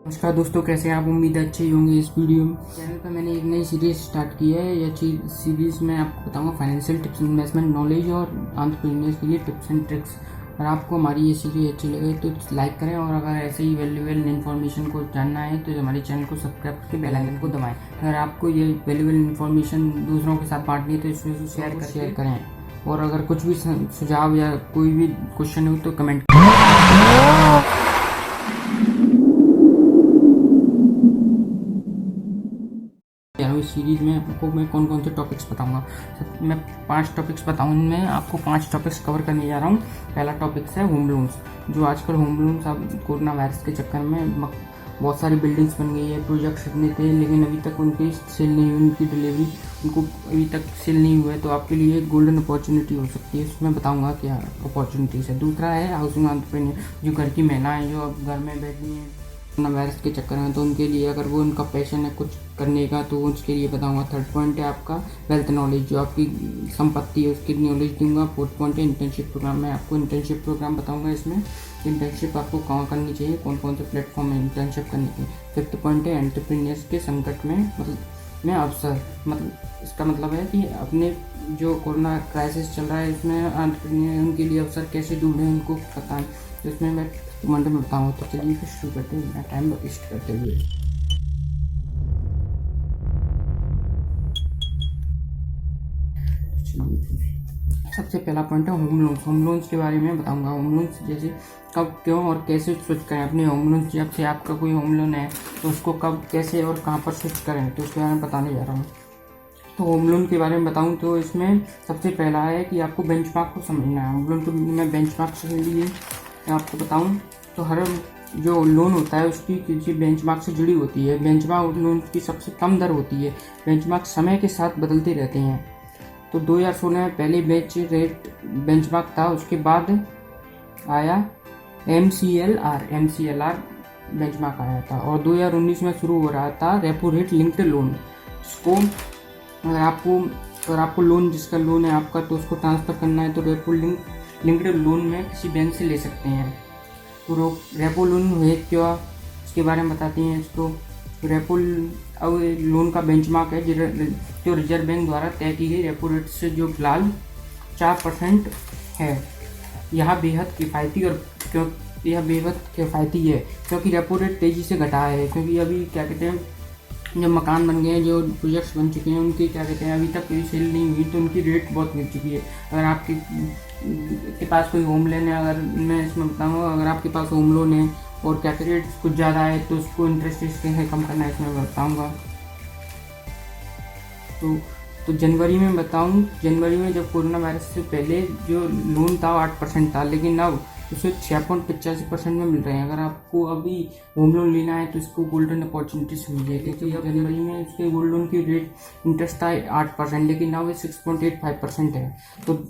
नमस्कार दोस्तों, कैसे हैं आप? उम्मीद है अच्छे ही होंगे। इस वीडियो में चैनल पर मैंने एक नई सीरीज स्टार्ट की है। यह सीरीज में आपको बताऊंगा फाइनेंशियल टिप्स, इन्वेस्टमेंट नॉलेज और एंटरप्रेन्योर्स के लिए टिप्स एंड ट्रिक्स। अगर आपको हमारी ये सीरीज अच्छी लगे तो लाइक करें, और अगर ऐसे ही वैल्यूएबल इन्फॉर्मेशन को जानना है तो हमारे चैनल को सब्सक्राइब करके बेल आइकन को दबाएं। अगर आपको ये वैल्यूएबल इन्फॉर्मेशन दूसरों के साथ बांटनी है तो इसको शेयर करें। और अगर कुछ भी सुझाव या कोई भी क्वेश्चन हो तो कमेंट इस सीरीज में आपको मैं कौन कौन से टॉपिक्स बताऊंगा। मैं 5 टॉपिक्स बताऊँ, इनमें आपको 5 टॉपिक्स कवर करने जा रहा हूँ। पहला टॉपिक्स है होम लोन्स। जो आजकल होम लोन्स अब कोरोना वायरस के चक्कर में बहुत सारी बिल्डिंग्स बन गई है, प्रोजेक्ट्स इतने थे लेकिन अभी तक उनकी सेल नहीं हुई, उनकी डिलीवरी उनको अभी तक सेल नहीं हुआ है। तो आपके लिए एक गोल्डन अपॉर्चुनिटी हो सकती है, उसमें बताऊंगा क्या अपॉर्चुनिटीज़ है। दूसरा है हाउसिंग एंटरप्रेन्योर, जो घर की महिलाएं जो अब घर में बैठी हैं कोरोना वायरस के चक्कर में, तो उनके लिए अगर वो उनका पैशन है कुछ करने का तो उसके लिए बताऊंगा। थर्ड पॉइंट है आपका वेल्थ नॉलेज, जो आपकी संपत्ति है उसकी नॉलेज दूंगा। फोर्थ पॉइंट है इंटर्नशिप प्रोग्राम, मैं आपको इंटर्नशिप प्रोग्राम बताऊंगा। इसमें इंटर्नशिप आपको कहाँ करनी चाहिए, कौन कौन से प्लेटफॉर्म में इंटर्नशिप करनी चाहिए। फिफ्थ पॉइंट है एंटरप्रेन्योर्स के संकट में अवसर, मतलब इसका मतलब है कि अपने जो कोरोना क्राइसिस चल रहा है इसमें एंटरप्रेन्योर उनके लिए अवसर कैसे ढूंढें उनको बताएं। तो इसमें मैं मंडे में बताऊँ। तो चलिए फिर शुरू करते हैं टाइम वेस्ट करते हुए। सबसे पहला पॉइंट है होम लोन्स। होम लोन्स के बारे में बताऊंगा। होम लोन्स जैसे कब, क्यों और कैसे स्विच करें अपने होम लोन्स। जब से आपका कोई होम लोन है तो उसको कब, कैसे और कहाँ पर स्विच करें, तो उसके बारे में बताने जा रहा हूँ। तो होम लोन के बारे में बताऊँ तो इसमें सबसे पहला है कि आपको बेंचमार्क को समझना है। होम लोन को मैं बेंचमार्क के लिए आपको बताऊँ तो हर जो लोन होता है उसकी किसी बेंचमार्क से जुड़ी होती है। बेंचमार्क लोन की सबसे कम दर होती है। बेंचमार्क समय के साथ बदलते रहते हैं। तो 2016 में पहले बेंचमार्क था, उसके बाद आया MCLR बेंचमार्क आया था, और 2019 में शुरू हो रहा था रेपो रेट लिंक्ड लोन। जिसको अगर आपको लोन, जिसका लोन है आपका, तो उसको ट्रांसफ़र करना है तो रेपो लिंक्ड लोन में किसी बैंक से ले सकते हैं। तो रेपो लोन है क्या, इसके बारे में बताते हैं इसको। रेपो लोन का बेंचमार्क है जो रिजर्व बैंक द्वारा तय की गई रेपो रेट से जो फिलहाल 4% है। यह बेहद किफ़ायती है क्योंकि रेपो रेट तेज़ी से घटा है। क्योंकि अभी क्या कहते हैं, जो मकान बन गए हैं, जो प्रोजेक्ट्स बन चुके हैं, उनकी क्या कहते हैं अभी तक कोई सेल नहीं हुई तो उनकी रेट बहुत गिर चुकी है। अगर आपके पास कोई होम लोन है, अगर मैं इसमें बताऊँगा, अगर आपके पास होम लोन है और क्या रेट कुछ ज़्यादा है तो उसको इंटरेस्ट कैसे कम करना है इसमें बताऊँगा। तो जनवरी में बताऊँ, जनवरी में जब कोरोना वायरस से पहले जो लोन था 8% था, लेकिन अब उसे 6.85% में मिल रहे हैं। अगर आपको अभी होम लोन लेना है तो इसको गोल्डन अपॉर्चुनिटी समझिए, क्योंकि अब जनवरी में उसके गोल्ड लोन की रेट इंटरेस्ट था 8%, लेकिन अब 6.85% है। तो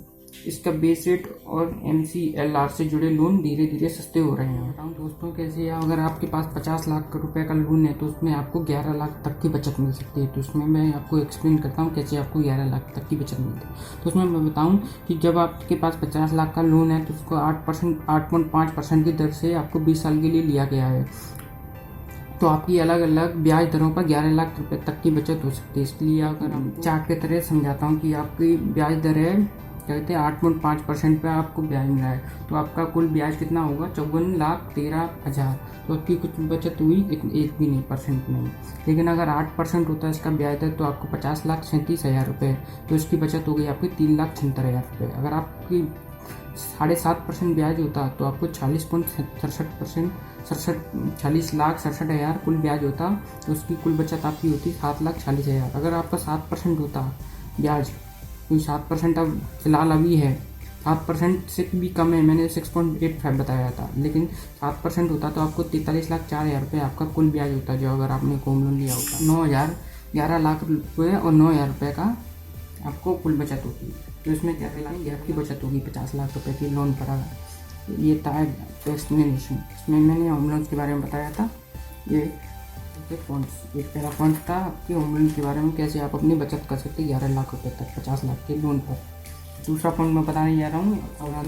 इसका बेस रेट और MCLR से जुड़े लोन धीरे धीरे सस्ते हो रहे हैं। बताऊँ दोस्तों कैसे, अगर आपके पास 50 लाख रुपए का लोन है तो उसमें आपको 11 लाख तक की बचत मिल सकती है। तो इसमें मैं आपको एक्सप्लेन करता हूँ कैसे आपको 11 लाख तक की बचत मिलती है। तो उसमें मैं बताऊँ कि जब आपके पास 50 लाख का लोन है तो उसको 8.5% की दर से आपको 20 साल के लिए लिया गया है। तो आपकी अलग अलग ब्याज दरों पर 11 लाख रुपए तक की बचत हो सकती है। इसलिए अगर हम चार्ट के तरह समझाता हूँ कि आपकी ब्याज दर है, कहते हैं 8.5% पे आपको ब्याज मिला है, तो आपका कुल ब्याज कितना होगा, 54,13,000। तो आपकी कुछ बचत हुई, एक भी नहीं, परसेंट नहीं। लेकिन अगर 8% होता है इसका ब्याज दर तो आपको 50,37,000 रुपये, तो इसकी बचत हो गई आपकी 3,76,000 रुपये। अगर आपकी 7.5% ब्याज होता तो आपको 40,67,000 कुल ब्याज होता, तो उसकी कुल बचत आपकी होती 7,40,000। अगर आपका 7% होता ब्याज, कोई 7% अब फिलहाल अभी है, 7% से भी कम है, मैंने 6.85 बताया था, लेकिन 7% होता तो आपको 43,04,000 रुपये आपका कुल ब्याज होता, जो अगर आपने होम लोन लिया होता। 11 लाख रुपये और 9,000 रुपये का आपको कुल बचत होती। तो इसमें क्या कहलाएंगे, आपकी बचत होगी 50 लाख रुपये की लोन पर। अगर ये था एक्सप्लेनेशन, इसमें मैंने होम लोन के बारे में बताया था। ये एक पहला पॉइंट था आपके होम लोन के बारे में, कैसे आप अपनी बचत कर सकते हैं 11 लाख रुपए तक 50 लाख के लोन पर। दूसरा पॉइंट मैं बताने जा रहा हूँ और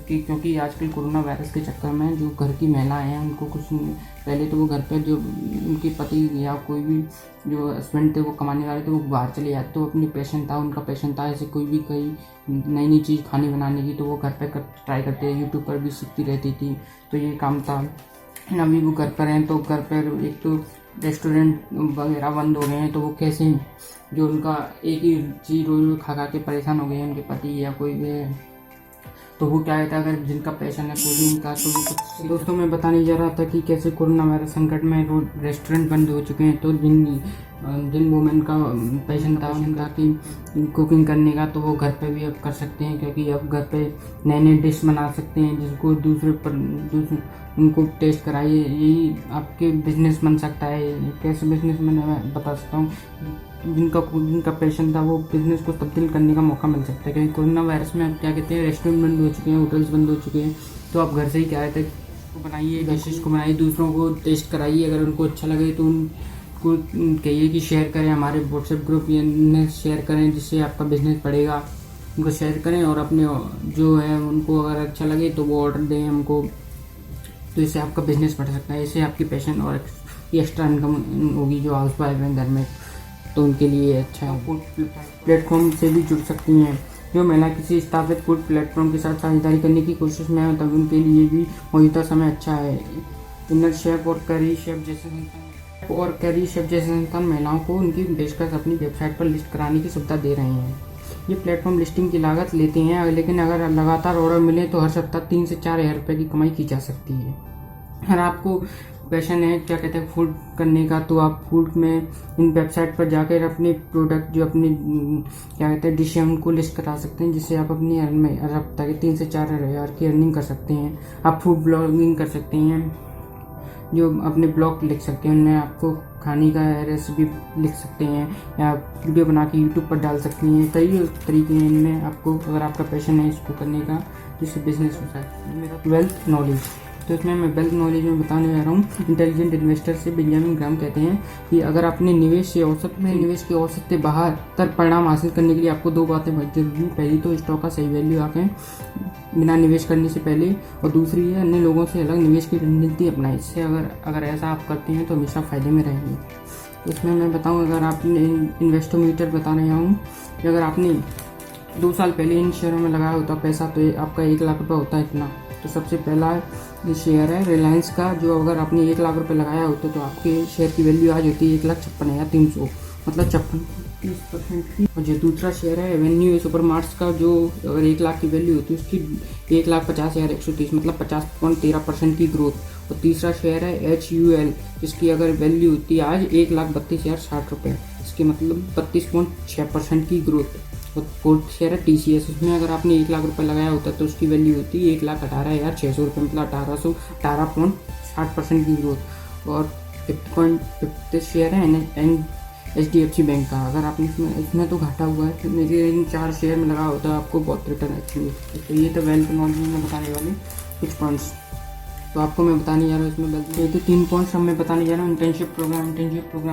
कि क्योंकि आजकल कोरोना वायरस के चक्कर में जो घर की महिलाएं हैं उनको कुछ पहले तो वो घर पे जो उनके पति या कोई भी जो हस्बैंड थे वो कमाने वाले थे वो बाहर चले जाते, तो अपनी पैशन था, उनका पैशन था ऐसे कोई भी कई नई नई चीज़ खाने बनाने की, तो वो घर पे ट्राई करते, यूट्यूब पर भी सीखती रहती थी, तो ये काम था। अभी वो घर पर हैं तो घर पर एक तो रेस्टोरेंट वगैरह बंद हो गए हैं, तो वो कैसे जो उनका एक ही चीज़ रोज रोज खा खा के परेशान हो गए हैं उनके पति या कोई भी है, तो वो क्या है अगर जिनका पैशन है कुकिंग का, तो वो कुछ दोस्तों मैं बताने जा रहा था कि कैसे कोरोना वायरस संकट में रेस्टोरेंट बंद हो चुके हैं, तो जिन वुमेन का पैशन था उनका कि कुकिंग करने का, तो वो घर पे भी अब कर सकते हैं, क्योंकि अब घर पे नए नए डिश बना सकते हैं जिसको दूसरे उनको टेस्ट कराइए, यही आपके बिजनेस बन सकता है। कैसे बिजनेस मैं बता सकता हूँ, जिनका पैशन था वो बिजनेस को तब्दील करने का मौका मिल सकता है, क्योंकि कोरोना वायरस में आप क्या कहते हैं रेस्टोरेंट बंद हो चुके हैं, होटल्स बंद हो चुके हैं, तो आप घर से ही क्या है को बनाइए, डिशेज को बनाइए, दूसरों को टेस्ट कराइए, अगर उनको अच्छा लगे तो उनको कहिए कि शेयर करें, हमारे व्हाट्सएप ग्रुप में शेयर करें जिससे आपका बिजनेस बढ़ेगा, उनको शेयर करें और अपने जो है उनको अगर अच्छा लगे तो वो ऑर्डर दें हमको, तो इससे आपका बिजनेस बढ़ सकता है, इससे आपकी पैशन और एक्स्ट्रा इनकम होगी जो हाउस वाइफ हैं घर में, तो उनके लिए अच्छा है। फूड प्लेटफॉर्म से भी जुड़ सकती हैं, जो महिला किसी स्थापित फूड प्लेटफॉर्म के साथ साझेदारी करने की कोशिश में है तब उनके लिए भी मौजूदा समय अच्छा है। इनर शेफ और करी शेफ जैसे संस्थान महिलाओं को उनकी पेशकश अपनी वेबसाइट पर लिस्ट कराने की सुविधा दे रहे हैं। ये प्लेटफॉर्म लिस्टिंग की लागत लेते हैं, लेकिन अगर लगातार ऑर्डर मिले तो हर सप्ताह 3 से 4 हज़ार रुपये की कमाई की जा सकती है। अगर आपको पैशन है क्या कहते हैं फूड करने का, तो आप फूड में इन वेबसाइट पर जाकर अपने प्रोडक्ट जो अपनी क्या कहते हैं डिश है उनको लिस्ट करा सकते हैं, जिससे आप अपनी हर हफ्ता के 3 से 4 हज़ार की अर्निंग कर सकते हैं। आप फूड ब्लॉगिंग कर सकते हैं, जो अपने ब्लॉग लिख सकते हैं, उनमें आपको खाने का रेसिपी लिख सकते हैं या वीडियो बना के यूट्यूब पर डाल सकती हैं। कई तरीके हैं इनमें, आपको अगर आपका पैशन है इसको करने का जिससे बिजनेस हो सकता है। मेरा वेल्थ नॉलेज, तो इसमें मैं वेल्थ नॉलेज में बताने जा रहा हूँ। इंटेलिजेंट इन्वेस्टर से बेंजामिन ग्राहम कहते हैं कि अगर अपने निवेश के औसत से बेहतर परिणाम हासिल करने के लिए आपको 2 बातें बहुत जरूरी हैं। पहली तो स्टॉक का सही वैल्यू आके बिना निवेश करने से पहले, और दूसरी है अन्य लोगों से अलग निवेश की रणनीति अपनाएं। इससे अगर ऐसा आप करते हैं तो हमेशा फ़ायदे में रहेंगे। तो इसमें मैं बताऊँ, अगर आपने इन्वेस्टोमीटर बता रहा हूँ कि अगर आपने 2 साल पहले इन शेयरों में लगाया होता पैसा तो आपका 1 लाख रुपये होता है इतना। तो सबसे पहला शेयर है रिलायंस का, जो अगर आपने 1 लाख रुपए लगाया होता तो आपके शेयर की वैल्यू आज होती है 1,56,300, मतलब 56% की। और जो दूसरा शेयर है एवेन्यू सुपर मार्ट्स का, जो अगर 1 लाख की वैल्यू होती है उसकी 1,50,130, मतलब 50.13% की ग्रोथ। और तीसरा शेयर है HUL, जिसकी अगर वैल्यू होती है आज 1,32,060 रुपये, इसके मतलब 32.6% की ग्रोथ। और फोर्थ शेयर है TCS, उसमें अगर आपने 1 लाख रुपए लगाया होता तो उसकी वैल्यू होती है 1,18,600 रुपये, मतलब 18.60% की ग्रोथ। और फिफ्थ शेयर है HDFC बैंक का, अगर आपने इसमें तो घाटा हुआ है, तो मेरे इन 4 शेयर में लगा होता है आपको बहुत रिटर्न अच्छी मिलती है। तो ये तो वेल्थ नॉलेज में बताने वाले कुछ पॉइंट्स तो आपको मैं बताने जा रहा हूँ। इसमें ये तो 3 पॉइंट्स हम मैं बताने जा रहा हूँ। इंटर्नशिप प्रोग्राम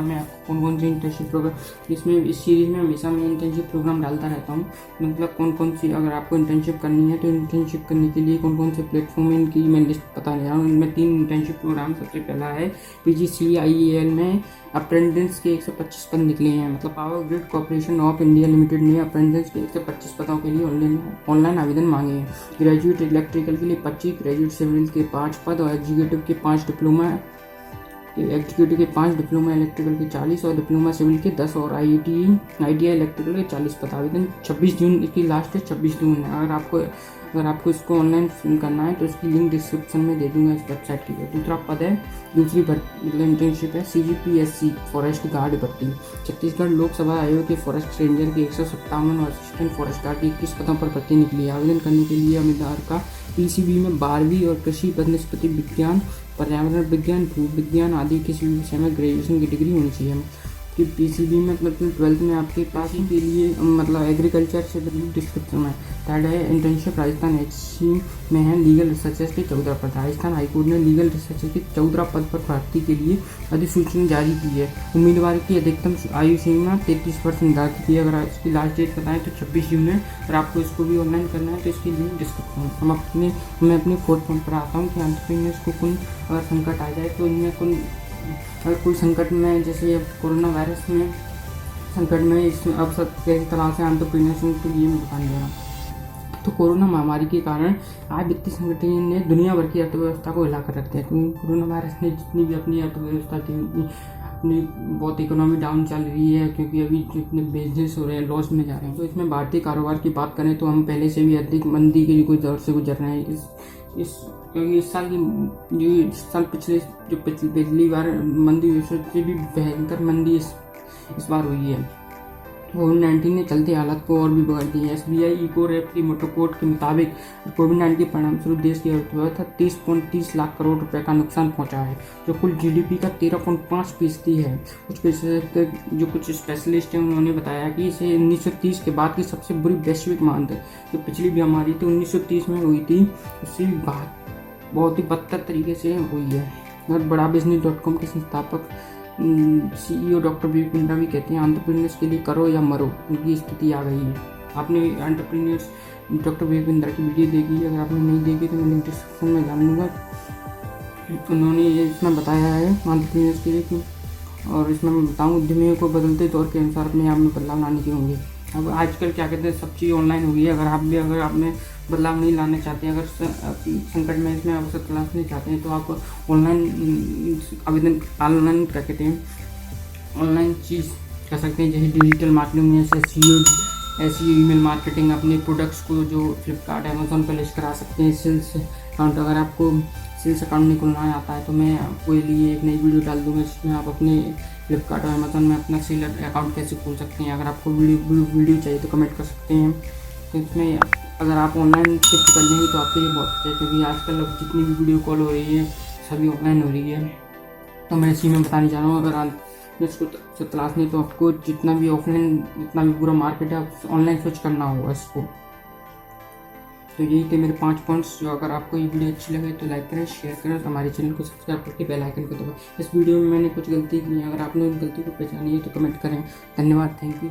में आपको कौन कौन सी इंटर्नशिप प्रोग्राम, इसमें इस सीरीज़ में हमेशा मैं इंटर्नशिप प्रोग्राम डालता रहता हूँ। मतलब कौन सी अगर आपको इंटर्नशिप करनी है तो इंटर्नशिप करने के लिए कौन से प्लेटफॉर्म है इनकी मैं लिस्ट बताने जा रहा हूँ। इनमें 3 इंटर्नशिप प्रोग्राम, सबसे पहला है PGCIEL में अप्रेंटिस के 125 पद निकले हैं। मतलब power grid corporation of India limited ने अप्रेंटिस के 125 पदों के लिए ऑनलाइन आवेदन मांगे हैं। ग्रेजुएट इलेक्ट्रिकल के लिए 25, ग्रेजुएट सिविल के 5 पद और एग्जीक्यूटिव के 5 डिप्लोमा इलेक्ट्रिकल के 40 और डिप्लोमा सिविल के 10 और ITI इलेक्ट्रिकल के 40 पद। आवेदन 26 जून की लास्ट है, 26 जून है। अगर आपको इसको ऑनलाइन फिल करना है तो इसकी लिंक डिस्क्रिप्शन में दे दूंगा इस वेबसाइट की। दूसरा पद है, दूसरी मतलब इंटर्नशिप है CGPSC फॉरेस्ट गार्ड भर्ती। छत्तीसगढ़ लोकसभा आयोग के फॉरेस्ट रेंजर के 157 और असिस्टेंट फॉरेस्ट गार्ड की 21 पदों पर भर्ती निकली है। आवेदन करने के लिए उम्मीदवार का PCB में 12वीं और कृषि वनस्पति विज्ञान, पर्यावरण विज्ञान, भू विज्ञान आदि किसी भी विषय में ग्रेजुएशन की डिग्री होनी चाहिए। कि पीसीबी में मतलब 12th में आपके पास के लिए मतलब एग्रीकल्चर से डिस्क्रिप्शन में थर्ड है इंटर्नशिप राजस्थान एचसी में है लीगल रिसर्चर्स के 14 पद। राजस्थान हाईकोर्ट ने लीगल रिसर्चर के 14 पद पर भर्ती के लिए अधिसूचना जारी की है। उम्मीदवार की अधिकतम आयु सीमा 33% निर्धारित की है। अगर इसकी लास्ट डेट बताएं तो 26 जून है। और आपको इसको भी ऑनलाइन करना है तो इसकी लिंक डिस्क्रिप्शन। मैं अपने फोर्थ पॉइंट पर आता हूँ कि एंटरप्रेन्योर्स को कौन अगर संकट आ जाए तो इनमें कौन अगर कोई संकट में जैसे अब कोरोना वायरस में संकट में इसमें अवसर कैसी तलाश है एंटरप्रेन्योर्स के लिए मैं बताने जा रहा हूँ। तो कोरोना महामारी के कारण आज वित्तीय संगठन ने दुनिया भर की अर्थव्यवस्था को हिला कर रख दिया, क्योंकि कोरोना वायरस ने जितनी भी अपनी अर्थव्यवस्था थी अपनी बहुत इकोनॉमी डाउन चल रही है, क्योंकि अभी जितने बिजनेस हो रहे हैं लॉस में जा रहे हैं। तो इसमें भारतीय कारोबार की बात करें तो हम पहले से भी अधिक मंदी के कोई दौर से गुजर रहे हैं। क्योंकि इस साल की जो इस साल पिछली बार मंदी हुई उससे भी भयंकर मंदी इस बार हुई है। कोविड-19 ने चलती हालत को और भी बिगाड़ दी है। SBI इको रेप की मोटोकोट के मुताबिक कोविड-19 के परिणामस्वरूप देश की अर्थव्यवस्था 30.30 लाख करोड़ रुपए का नुकसान पहुंचा है, जो कुल GDP का 13.5% है। कुछ स्पेशलिस्ट हैं उन्होंने बताया कि इसे 1930 के बाद की सबसे बुरी वैश्विक महामारी जो पिछली बीमारी थी 1930 में हुई थी, उससे भी बहुत ही बदतर तरीके से हुई है। और बड़ा बिजनेस.com के संस्थापक CEO डॉक्टर विवेक बिंद्रा भी कहते हैं एंटरप्रेन्योर्स के लिए करो या मरो, उनकी स्थिति आ गई है। आपने एंटरप्रेन्योर्स डॉक्टर विवेक बिंद्रा की वीडियो देखी, अगर आपने नहीं देखी तो मैं लिंक डिस्क्रिप्शन में डाल दूँगा। उन्होंने ये इसमें बताया है एंटरप्रेन्योर्स के लिए कि, और इसमें मैं बताऊँ उद्यमियों को बदलते दौर के अनुसार अपने आप में बदलाव लाने के होंगे। अब आजकल क्या कहते हैं सब चीज़ ऑनलाइन हो गई है। अगर आपने बदलाव नहीं लाना चाहते, अगर संकट में इसमें अवसर तलाशना चाहते हैं तो आप ऑनलाइन आवेदन ऑनलाइन क्या कहते हैं ऑनलाइन चीज़ कर सकते हैं, जैसे डिजिटल मार्केटिंग में SEO ईमेल मार्केटिंग, अपने प्रोडक्ट्स को जो फ्लिपकार्ट अमेजोन पर लिस्ट करा सकते हैं। सेल्स अकाउंट, अगर आपको सेल्स अकाउंट नहीं खुलना आता है तो मैं आपको लिए एक नई वीडियो डाल दूँगा जिसमें आप अपने फ्लिपकार्ट और अमेजोन में अपना सेल अकाउंट कैसे खोल सकते हैं। अगर आपको वीडियो चाहिए तो कमेंट कर सकते हैं। तो इसमें अगर आप ऑनलाइन शिफ्ट कर लेंगे तो आपके लिए बहुत अच्छा है, क्योंकि आजकल अब जितनी भी वीडियो कॉल हो रही है सभी ऑनलाइन हो रही है। तो मैं इसी में बताने जा रहा हूँ, अगर इसको तलाशने तो आपको जितना भी ऑफलाइन जितना भी पूरा मार्केट है ऑनलाइन स्विच करना होगा इसको। तो यही थे मेरे 5 पॉइंट्स। जो अगर आपको ये वीडियो अच्छी लगे तो लाइक करें, शेयर करें, तो हमारे चैनल को सब्सक्राइब करके बेल आइकन को दबाएं। इस वीडियो में मैंने कुछ गलती की है, अगर आपने उस गलती को पहचानी है तो कमेंट करें। धन्यवाद, थैंक यू।